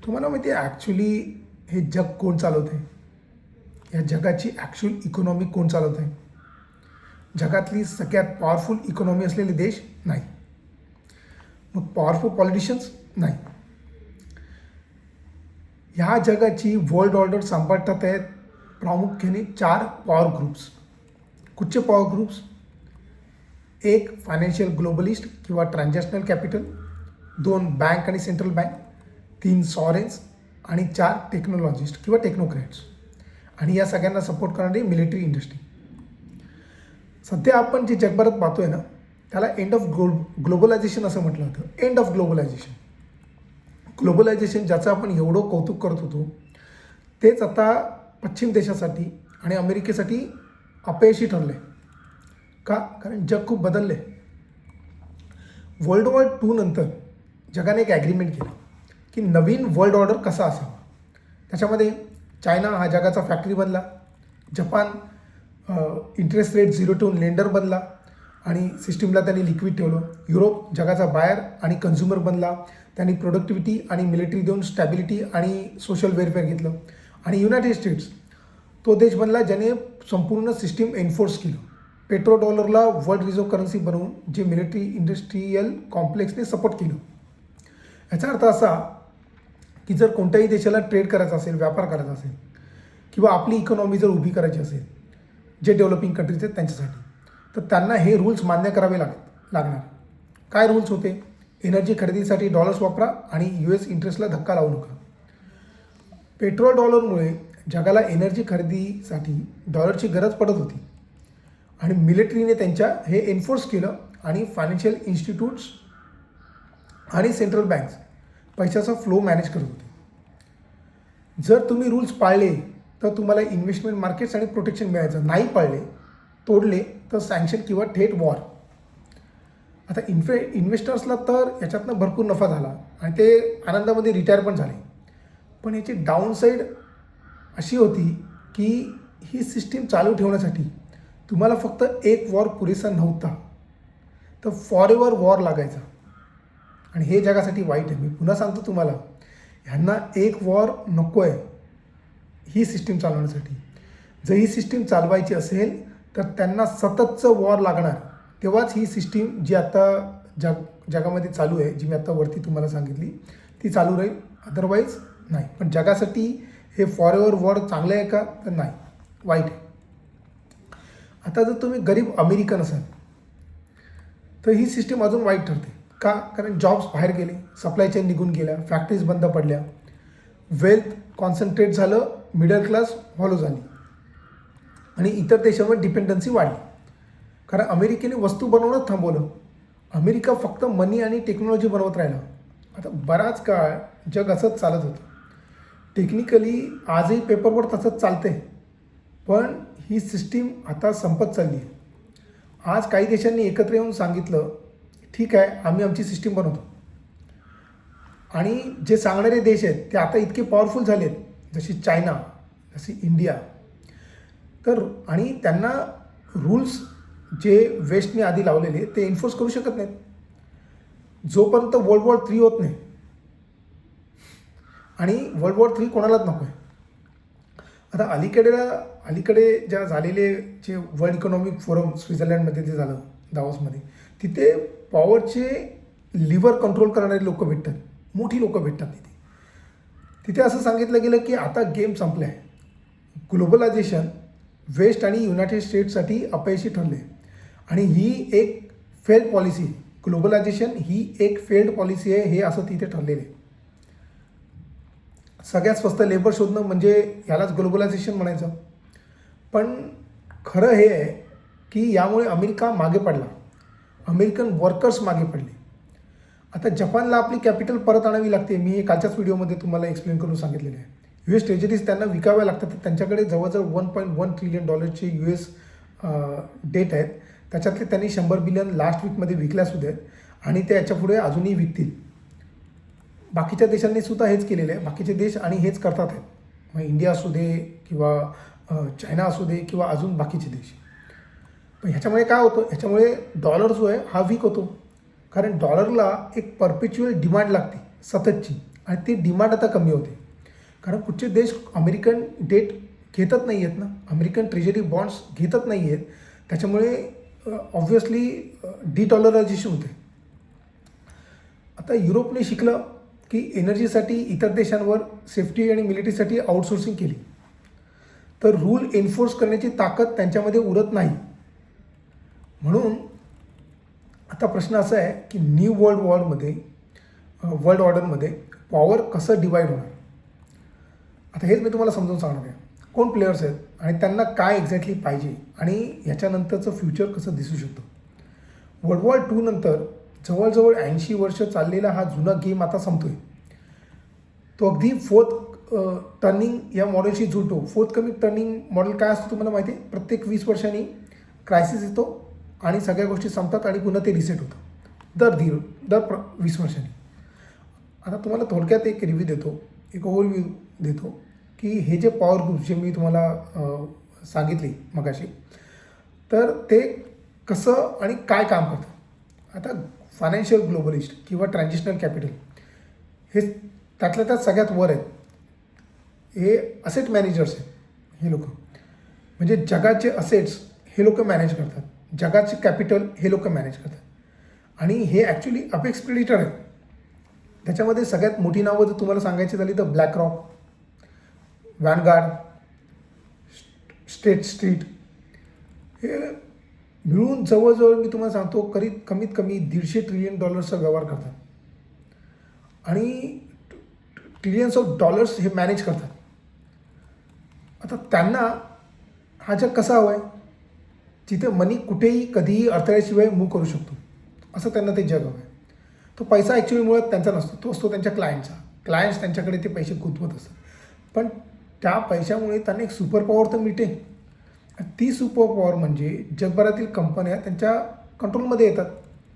तुम्हाला माहिती आहे ॲक्च्युली हे जग कोण चालवत आहे? या जगाची ॲक्च्युअल इकॉनॉमी कोण चालवत आहे? जगातली सगळ्यात पॉवरफुल इकॉनॉमी असलेले देश नाही. मग पॉवरफुल पॉलिटिशियन्स नाही. ह्या जगाची वर्ल्ड ऑर्डर सांभाळतात आहेत प्रामुख्याने 4 पॉवर ग्रुप्स. कुठचे पॉवर ग्रुप्स? एक फायनान्शियल ग्लोबलिस्ट किंवा ट्रान्झॅक्शनल कॅपिटल, 2 बँक आणि सेंट्रल बँक, 3 सॉरेन्स आणि 4 टेक्नॉलॉजिस्ट किंवा टेक्नोक्रॅट्स. आणि या सगळ्यांना सपोर्ट करणारी मिलिटरी इंडस्ट्री. सध्या आपण जे जगभरात पाहतोय ना, त्याला एंड ऑफ ग्लोबलायझेशन असं म्हटलं होतं. End of globalisation. ग्लोबलायझेशन ज्याचं आपण एवढं कौतुक करत होतो, तेच आता पश्चिम देशासाठी आणि अमेरिकेसाठी अपयशी ठरलं आहे. का? कारण जग खूप बदललं आहे. वर्ल्ड वॉर 2 नंतर जगाने एक ॲग्रीमेंट केलं की नवीन वर्ल्ड ऑर्डर कसा असावा. त्याच्यामध्ये चायना हा जगाचा फॅक्टरी बनला, जपान इंटरेस्ट रेट 0 ठेवून लेंडर बनला आणि सिस्टीमला त्यांनी लिक्विड ठेवलं. युरोप जगाचा बायर आणि कन्झ्युमर बनला, त्यांनी प्रोडक्टिव्हिटी आणि मिलिटरी देऊन स्टॅबिलिटी आणि सोशल वेलफेअर घेतलं. आणि युनायटेड स्टेट्स तो देश बनला ज्याने संपूर्ण सिस्टीम एन्फोर्स केलं. पेट्रो डॉलरला वर्ल्ड रिझर्व्ह करन्सी बनवून जे मिलिटरी इंडस्ट्रीयल कॉम्प्लेक्सने सपोर्ट केलं. याचा अर्थ असा की जर कोणत्याही देशाला ट्रेड करायचा असेल, व्यापार करायचा असेल किंवा आपली इकॉनॉमी जर उभी करायची असेल, जे डेव्हलपिंग कंट्रीज आहेत त्यांच्यासाठी, तर त्यांना हे रूल्स मान्य करावे लागणार. काय रूल्स होते? एनर्जी खरेदीसाठी डॉलर्स वापरा आणि US इंटरेस्टला धक्का लावू नका. पेट्रोल डॉलरमुळे जगाला एनर्जी खरेदीसाठी डॉलरची गरज पडत होती आणि मिलिटरीने त्यांच्या हे एन्फोर्स केलं आणि फायनान्शियल इन्स्टिट्यूट्स आणि सेंट्रल बँक्स पैशाचा फ्लो मॅनेज करत होते. जर तुम्ही रूल्स पाळले तर तुम्हाला इन्व्हेस्टमेंट मार्केट्स आणि प्रोटेक्शन मिळायचं. नाही पाळले, तोडले तर सँक्शन किंवा थेट वॉर. आता इन्व्हेस्टर्सला तर याच्यातनं भरपूर नफा झाला आणि ते आनंदामध्ये रिटायर पण झाले. पण याची डाऊनसाईड अशी होती की ही सिस्टीम चालू ठेवण्यासाठी तुम्हाला फक्त एक वॉर पुरेसा नव्हता, तर फॉरेवर वॉर लागायचा. आणि हे जगासाठी वाईट आहे. मी पुन्हा सांगतो तुम्हाला, ह्यांना एक वॉर नको आहे ही सिस्टीम चालवण्यासाठी. जर ही सिस्टीम चालवायची असेल तर त्यांना सततचं वॉर लागणार, तेव्हाच ही सिस्टीम जी आता जगामध्ये चालू आहे, जी मी आता वरती तुम्हाला सांगितली, ती चालू राहील. अदरवाईज नाही. पण जगासाठी हे फॉरेवर वॉर चांगलं आहे का? तर नाही, वाईट आहे. आता जर तुम्ही गरीब अमेरिकन असाल तर ही सिस्टीम अजून वाईट ठरते. का? कारण जॉब्स बाहेर गेले, सप्लाय चेन निघून गेल्या, फॅक्टरीज बंद पडल्या, वेल्थ कॉन्सन्ट्रेट झालं, मिडल क्लास फॉलो झाली आणि इतर देशांवर डिपेंडन्सी वाढली. कारण अमेरिकेने वस्तू बनवणंच थांबवलं. अमेरिका फक्त मनी आणि टेक्नॉलॉजी बनवत राहिला. आता बराच काळ जग असंच चालत होतं. टेक्निकली आजही पेपरवर तसंच चालते, पण ही सिस्टीम आता संपत चालली आहे. आज काही देशांनी एकत्र येऊन सांगितलं, ठीक आहे, आम्ही आमची सिस्टीम बनवतो. आणि जे सांगणारे देश आहेत ते आता इतके पॉवरफुल झाले आहेत, जशी चायना, जशी इंडिया. तर आणि त्यांना रूल्स जे वेस्टने आधी लावलेले ते एन्फोर्स करू शकत नाहीत जोपर्यंत वर्ल्ड वॉर 3 होत नाही. आणि वर्ल्ड वॉर 3 कोणालाच नको आहे. आता अलीकडे ज्या झालेले जे वर्ल्ड इकॉनॉमिक फोरम स्वित्झर्लंडमध्ये जे झालं, दावोसमध्ये, तिथे पॉवरचे लिव्हर कंट्रोल करणारे लोक भेटतात, मोठी लोकं भेटतात तिथे असं सांगितलं गेलं की आता गेम संपला आहे. ग्लोबलायझेशन वेस्ट आणि युनायटेड स्टेट्ससाठी अपयशी ठरले आणि ही एक फेल्ड पॉलिसी. ग्लोबलायझेशन ही एक फेल्ड पॉलिसी आहे, हे असं तिथे ठरलेलं आहे. सगळ्यात स्वस्त लेबर शोधणं म्हणजे यालाच ग्लोबलायझेशन म्हणायचं. पण खरं हे आहे की यामुळे अमेरिका मागे पडला, अमेरिकन वर्कर्स मागे पडले. आता जपानला आपली कॅपिटल परत आणावी लागते. मी कालच्याच व्हिडिओमध्ये तुम्हाला एक्सप्लेन करून सांगितलेलं आहे. US ट्रेजरीज त्यांना विकाव्या लागतात. तर त्यांच्याकडे जवळजवळ $1.1 ट्रिलियन US डेट आहेत. त्याच्यातले त्यांनी 100 बिलियन लास्ट वीकमध्ये विकल्यासुद्धा आहेत आणि ते याच्या पुढे अजूनही विकतील. बाकीच्या देशांनी सुद्धा हेच केलेलं आहे. बाकीचे देश आणि हेच करतात आहेत. मग इंडिया असू दे किंवा चायना असू दे किंवा अजून बाकीचे देश. पण ह्याच्यामुळे काय होतं? ह्याच्यामुळे डॉलर जो आहे हा वीक होतो. कारण डॉलरला एक परपेच्युअल डिमांड लागते सततची. आणि ती डिमांड आता कमी होते. कारण कुठचे देश अमेरिकन डेट घेतच नाही आहेत ना, अमेरिकन ट्रेजरी बॉन्ड्स घेतच नाही आहेत. त्याच्यामुळे ऑब्व्हियसली डिडॉलरायझेशन होते. आता युरोपने शिकलं की एनर्जीसाठी इतर देशांवर सेफ्टी आणि मिलिटरीसाठी आउटसोर्सिंग केली, तर रूल एन्फोर्स करण्याची ताकद त्यांच्यामध्ये उरत नाही. म्हणून आता प्रश्न असा आहे की न्यू वर्ल्ड ऑर्डरमध्ये पॉवर कसं डिवाईड होणार. आता हेच मी तुम्हाला समजून सांगणार आहे. कोण प्लेयर्स आहेत आणि त्यांना काय एक्झॅक्टली पाहिजे आणि ह्याच्यानंतरचं फ्युचर कसं दिसू शकतं. वर्ल्ड वॉर II नंतर जवळजवळ 80 वर्ष चाललेला हा जुना गेम आता संपतो आहे. तो अगदी फोर्थ टर्निंग या मॉडेलशी जुळतो. फोर्थ कमी टर्निंग मॉडेल काय असतं तुम्हाला माहिती आहे. प्रत्येक 20 वर्षांनी क्रायसिस येतो आणि सगळ्या गोष्टी संपतात आणि पुन्हा ते रिसेट होतं दर 20 वर्षांनी. आता तुम्हाला थोडक्यात एक रिव्ह्यू देतो, एक ओव्हरव्ह्यू देतो की हे जे पॉवर ग्रुप जे मी तुम्हाला सांगितले मगाशी, तर ते कसं आणि काय काम करतं. आता फायनान्शियल ग्लोबलिस्ट किंवा ट्रान्झिशनल कॅपिटल हे त्यातल्या त्यात सगळ्यात वर आहेत. हे असेट मॅनेजर्स आहेत. हे लोक म्हणजे जगाचे असेट्स हे लोक मॅनेज करतात, जगाचे कॅपिटल हे लोक मॅनेज करतात आणि हे ॲक्च्युली अपेक्स प्रेडिटर आहेत. त्याच्यामध्ये सगळ्यात मोठी नावं जर तुम्हाला सांगायची झाली तर BlackRock, वॅनगार्ड, स्टेट स्ट्रीट हे मिळून जवळजवळ मी तुम्हाला सांगतो कमीत कमी $150 ट्रिलियन व्यवहार करतात आणि ट्रिलियन्स ऑफ डॉलर्स हे मॅनेज करतात. आता त्यांना हा जग कसा हवा आहे, जिथे मनी कुठेही कधीही अडथळ्याशिवाय मूव्ह करू शकतो, असं त्यांना ते जग हवं आहे. तो पैसा ॲक्च्युली मुळात त्यांचा नसतो, तो असतो त्यांच्या क्लायंटचा. क्लायंट्स त्यांच्याकडे ते पैसे गुंतवत असतात, पण त्या पैशामुळे त्यांना एक सुपर पॉवर तर मिळते. ती सुपर पॉवर म्हणजे जगभरातील कंपन्या त्यांच्या कंट्रोलमध्ये येतात.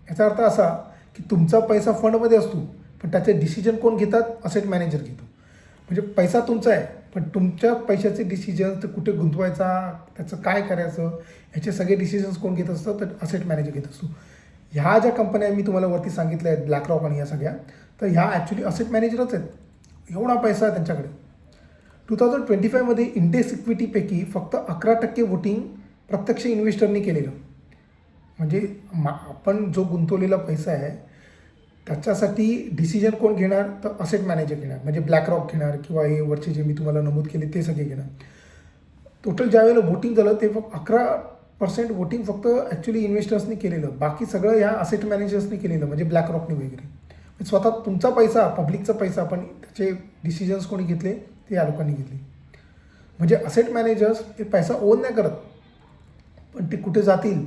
याचा अर्थ असा की तुमचा पैसा फंडमध्ये असतो, पण त्याचे डिसिजन कोण घेतात, असेट मॅनेजर घेतो. म्हणजे पैसा तुमचा आहे, पण तुमच्या पैशाचे डिसिजन्स तर कुठे गुंतवायचा, त्याचं काय करायचं, ह्याचे सगळे डिसिजन्स कोण घेत असतं, तर असेट मॅनेजर घेत असतो. ह्या ज्या कंपन्या मी तुम्हाला वरती सांगितल्या आहेत, BlackRock आणि या सगळ्या, तर ह्या ॲक्च्युली असेट मॅनेजरच आहेत. एवढा पैसा आहे त्यांच्याकडे. 2025 इंडेक्स इक्विटीपैकी फक्त 11% वोटिंग प्रत्यक्ष इन्व्हेस्टरनी केलेलं. म्हणजे आपण जो गुंतवलेला पैसा आहे त्याच्यासाठी डिसिजन कोण घेणार, तर असेट मॅनेजर घेणार. म्हणजे BlackRock घेणार किंवा हे वरचे जे मी तुम्हाला नमूद केले ते सगळे घेणार. टोटल ज्या वेळेला वोटिंग झालं ते फक्त 11% वोटिंग फक्त ॲक्च्युली इन्व्हेस्टर्सनी केलेलं, बाकी सगळं ह्या असेट मॅनेजर्सनी केलेलं, म्हणजे BlackRockने वगैरे. स्वतः तुमचा पैसा, पब्लिकचा पैसा, पण त्याचे डिसिजन्स कोणी घेतले, ते या लोकांनी घेतली. म्हणजे असेट मॅनेजर्स हे पैसा ओन नाही करत, पण ते कुठे जातील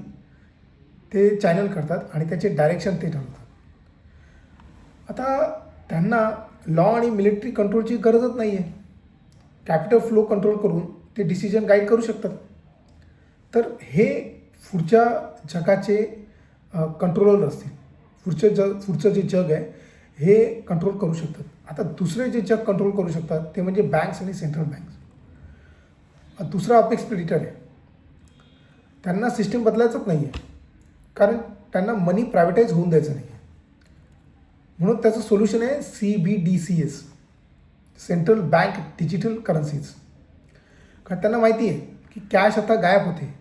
ते चॅनल करतात आणि त्याचे डायरेक्शन ते ठरवतात. आता त्यांना लॉ आणि मिलिटरी कंट्रोलची गरजच नाही आहे. कॅपिटल फ्लो कंट्रोल करून ते डिसिजन गाईड करू शकतात. तर हे पुढच्या जगाचे कंट्रोलर असतील. पुढचं जे जग आहे हे कंट्रोल करू शकतात. आता दुसरे जे जग कंट्रोल करू शकतात ते म्हणजे बँक्स आणि सेंट्रल बँक्स. दुसरा अपेक्स प्रेडिटर आहे. त्यांना सिस्टीम बदलायचंच नाही आहे, कारण त्यांना मनी प्रायव्हेटाईज होऊन द्यायचं नाही आहे. म्हणून त्याचं सोल्युशन आहे CBDCs, central bank digital currencies. कारण त्यांना माहिती आहे की कॅश आता गायब होते,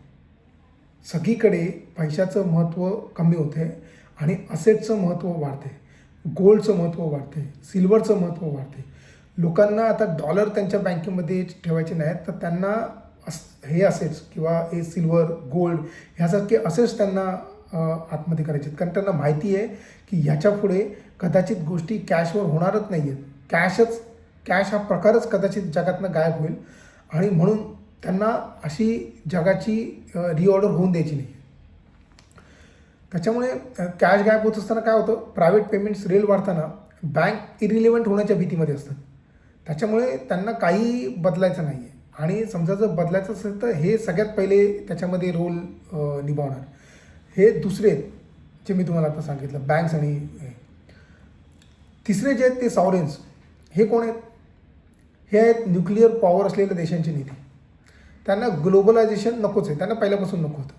सगळीकडे पैशाचं महत्त्व कमी होते आणि असेटचं महत्त्व वाढते, गोल्डचं महत्त्व वाढते, सिल्वरचं महत्त्व वाढते. लोकांना आता डॉलर त्यांच्या बँकेमध्ये ठेवायचे नाहीत, तर त्यांना हे असेट्स किंवा हे सिल्वर, गोल्ड ह्यासारखे असेट्स त्यांना आतमध्ये करायचे आहेत. कारण त्यांना माहिती आहे की ह्याच्यापुढे कदाचित गोष्टी कॅशवर होणारच नाही आहेत. कॅश हा प्रकारच कदाचित जगातनं गायब होईल आणि म्हणून त्यांना अशी जगाची रिऑर्डर होऊन द्यायची नाही. त्याच्यामुळे कॅश गायब होत असताना काय होतं, प्रायव्हेट पेमेंट्स रेल वाढताना बँक इरिलिव्हंट होण्याच्या भीतीमध्ये असतात. त्याच्यामुळे त्यांना काही बदलायचं नाही आहे. आणि समजा जर बदलायचं असेल तर हे सगळ्यात पहिले त्याच्यामध्ये रोल निभावणार हे दुसरे जे मी तुम्हाला आता सांगितलं, बँक्स आणि तिसरे जे आहेत ते सॉव्हरेन्स. हे कोण आहेत, हे आहेत न्यूक्लिअर पॉवर असलेल्या देशांची नीती. त्यांना ग्लोबलायझेशन नकोच आहे, त्यांना पहिल्यापासून नको होतं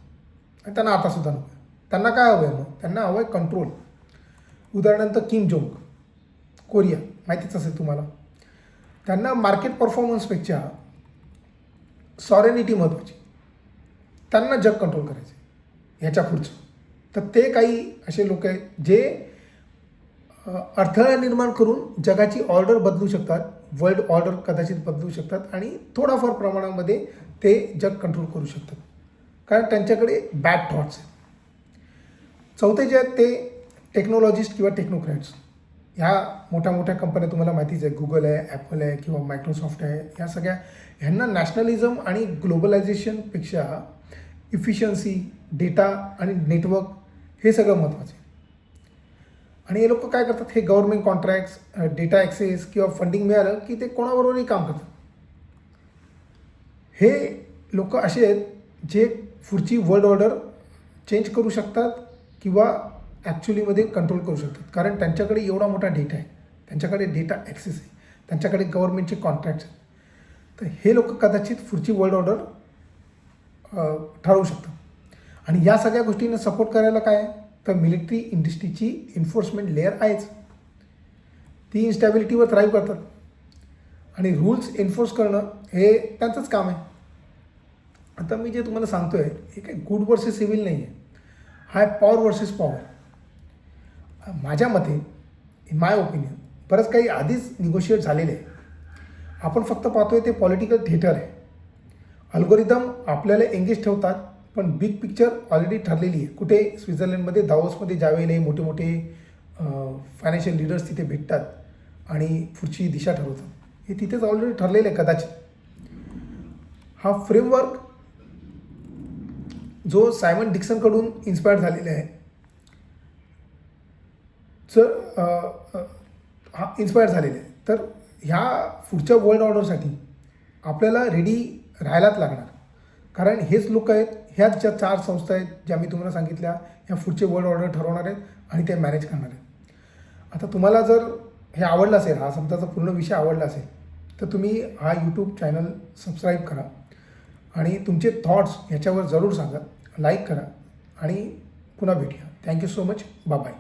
आणि त्यांना आतासुद्धा नको आहे. त्यांना काय हवं आहे, मग त्यांना हवं आहे कंट्रोल. उदाहरणार्थ किम जोंग, कोरिया. माहितीच असेल तुम्हाला. त्यांना मार्केट परफॉर्मन्सपेक्षा सॉरेनिटी महत्त्वाची. त्यांना जग कंट्रोल करायचे ह्याच्या पुढचं. तर ते काही असे लोक आहेत जे अडथळा निर्माण करून जगाची ऑर्डर बदलू शकतात, वर्ल्ड ऑर्डर कदाचित बदलू शकतात आणि थोडाफार प्रमाणामध्ये ते जग कंट्रोल करू शकतात, कारण त्यांच्याकडे बॅड थॉट्स आहेत. चौथे जे आहेत ते टेक्नॉलॉजिस्ट किंवा टेक्नोक्रॅट्स. ह्या मोठ्या मोठ्या कंपन्या तुम्हाला माहितीच आहे, गुगल आहे, ॲपल आहे किंवा मायक्रोसॉफ्ट आहे. ह्या सगळ्या ह्यांना नॅशनलिझम आणि ग्लोबलायझेशनपेक्षा इफिशियन्सी, डेटा आणि नेटवर्क हे सगळं महत्त्वाचं आहे. आणि हे लोक काय करतात, हे गव्हर्नमेंट कॉन्ट्रॅक्ट्स, डेटा ॲक्सेस किंवा फंडिंग मिळालं की ते कोणाबरोबरही काम करतात. हे लोक असे आहेत जे पुढची वर्ल्ड ऑर्डर चेंज करू शकतात किंवा ॲक्च्युलीमध्ये कंट्रोल करू शकतात, कारण त्यांच्याकडे एवढा मोठा डेटा आहे, त्यांच्याकडे डेटा ॲक्सेस आहे, त्यांच्याकडे गव्हर्नमेंटचे कॉन्ट्रॅक्ट्स आहेत. तर हे लोक कदाचित पुढची वर्ल्ड ऑर्डर ठरवू शकतात. आणि या सगळ्या गोष्टींना सपोर्ट करायला काय आहे, तर मिलिटरी इंडस्ट्रीची एन्फोर्समेंट लेअर आहेच. ती इन्स्टॅबिलिटीवर थ्राईव्ह करतात आणि रूल्स एन्फोर्स करणं हे त्यांचंच काम आहे. आता मी जे तुम्हाला सांगतो आहे हे काही गुड वर्सेस सिव्हिल नाही आहे, हा आहे पॉवर वर्सेस पॉवर. माझ्या मते, इन माय ओपिनियन, बरंच काही आधीच निगोशिएट झालेलं आहे. आपण फक्त पाहतोय ते पॉलिटिकल थिएटर आहे. अल्गोरिदम आपल्याला एंगेज ठेवतात, पण बिग पिक्चर ऑलरेडी ठरलेली आहे. कुठे स्वित्झर्लंडमध्ये दावोसमध्ये ज्यावेळेला मोठे मोठे फायनान्शियल लीडर्स तिथे भेटतात आणि पुढची दिशा ठरवतात, हे तिथेच ऑलरेडी ठरलेलं आहे कदाचित. हा फ्रेमवर्क जो सायमन डिक्सनकडून इन्स्पायर झालेला आहे, हा इन्स्पायर झालेला आहे. तर ह्या पुढच्या वर्ल्ड ऑर्डरसाठी आपल्याला रेडी राहायलाच लागणार, कारण हेच लोक आहेत, ह्याच ज्या 4 संस्था आहेत ज्या मी तुम्हाला सांगितल्या, ह्या पुढचे वर्ल्ड ऑर्डर ठरवणार आहेत आणि ते मॅनेज करणार आहेत. आता तुम्हाला जर हे आवडलं असेल, हा समजाचा पूर्ण विषय आवडला असेल, तर तुम्ही हा यूट्यूब चॅनल सबस्क्राईब करा आणि तुमचे थॉट्स ह्याच्यावर जरूर सांगा, लाईक करा आणि पुन्हा भेटूया. Thank you so much. बाय.